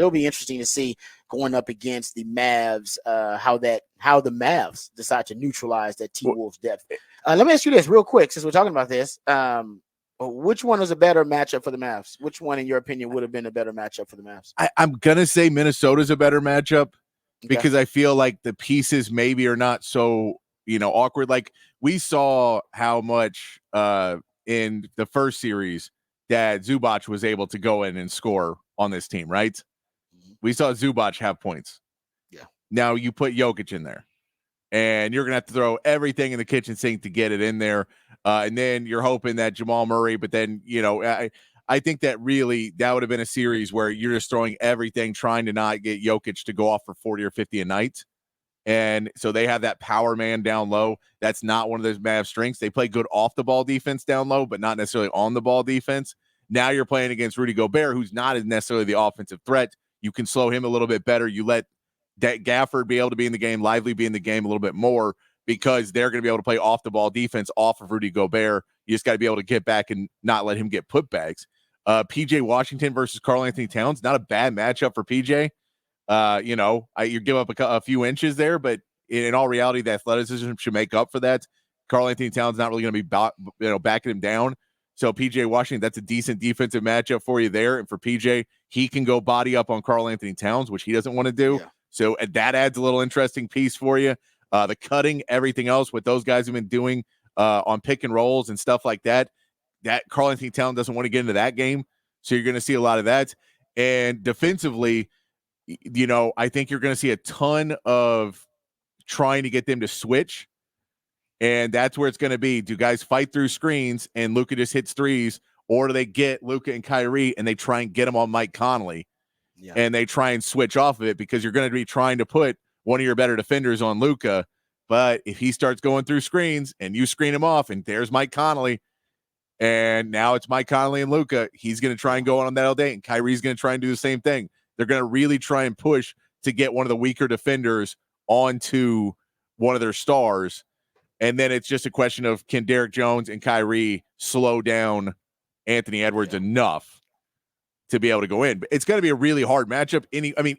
it'll be interesting to see going up against the Mavs, how the Mavs decide to neutralize that T-Wolves depth. Let me ask you this real quick, since we're talking about this. Which one was a better matchup for the Mavs? Which one, in your opinion, would have been a better matchup for the Mavs? I'm going to say Minnesota's a better matchup because I feel like the pieces maybe are not so, awkward. Like we saw how much in the first series that Zubac was able to go in and score on this team, right? Mm-hmm. We saw Zubac have points. Yeah. Now you put Jokic in there, and you're going to have to throw everything in the kitchen sink to get it in there. And then you're hoping that Jamal Murray, but then, I think that really that would have been a series where you're just throwing everything, trying to not get Jokic to go off for 40 or 50 a night. And so they have that power man down low. That's not one of those Mavs strengths. They play good off the ball defense down low, but not necessarily on the ball defense. Now you're playing against Rudy Gobert, who's not necessarily the offensive threat. You can slow him a little bit better. You let that Gafford be able to be in the game, Lively be in the game a little bit more because they're going to be able to play off the ball defense off of Rudy Gobert. You just got to be able to get back and not let him get putbacks. PJ Washington versus Karl Anthony Towns, not a bad matchup for PJ. You give up a few inches there, but in all reality, the athleticism should make up for that. Karl Anthony Towns not really going to be backing him down. So PJ Washington, that's a decent defensive matchup for you there. And for PJ, he can go body up on Karl Anthony Towns, which he doesn't want to do. Yeah. So that adds a little interesting piece for you. The cutting, everything else, what those guys have been doing on pick and rolls and stuff like that Karl Anthony Towns doesn't want to get into that game. So you're going to see a lot of that. And defensively, I think you're going to see a ton of trying to get them to switch. And that's where it's going to be. Do guys fight through screens and Luka just hits threes, or do they get Luka and Kyrie and they try and get them on Mike Conley and they try and switch off of it because you're going to be trying to put one of your better defenders on Luka. But if he starts going through screens and you screen him off and there's Mike Conley and now it's Mike Conley and Luka, he's going to try and go on that all day and Kyrie's going to try and do the same thing. They're going to really try and push to get one of the weaker defenders onto one of their stars. And then it's just a question of, can Derek Jones and Kyrie slow down Anthony Edwards enough to be able to go in? But it's going to be a really hard matchup.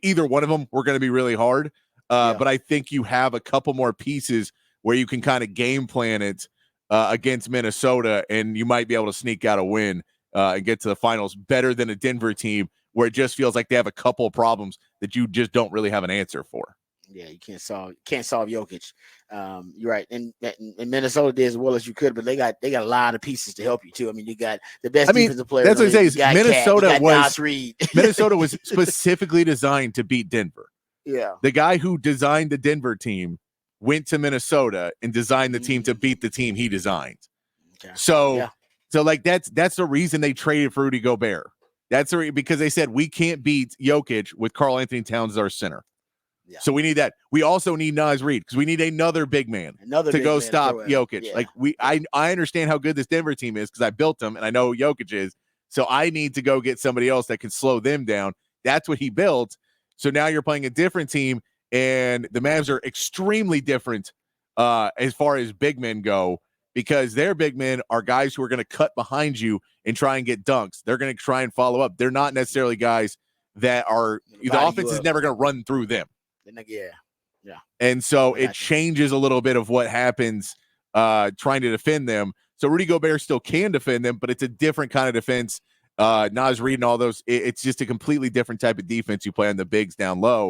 Either one of them were going to be really hard. But I think you have a couple more pieces where you can kind of game plan it against Minnesota, and you might be able to sneak out a win and get to the finals better than a Denver team where it just feels like they have a couple of problems that you just don't really have an answer for. Yeah, you can't solve Jokic. You're right, and Minnesota did as well as you could, but they got a lot of pieces to help you too. I mean, you got the best defensive player. That's what I say. Is Minnesota was specifically designed to beat Denver. Yeah, the guy who designed the Denver team went to Minnesota and designed the team to beat the team he designed. Okay. So like that's the reason they traded for Rudy Gobert. That's because they said we can't beat Jokic with Karl Anthony Towns as our center. Yeah. So we need that. We also need Naz Reid because we need another big man to go stop Jokic. Yeah. Like I understand how good this Denver team is because I built them and I know who Jokic is. So I need to go get somebody else that can slow them down. That's what he built. So now you're playing a different team, and the Mavs are extremely different as far as big men go because their big men are guys who are going to cut behind you and try and get dunks. They're going to try and follow up. They're not necessarily guys that are – the offense is never going to run through them. Yeah. And so it changes a little bit of what happens trying to defend them. So Rudy Gobert still can defend them, but it's a different kind of defense. Naz Reid and all those, it's just a completely different type of defense you play on the bigs down low.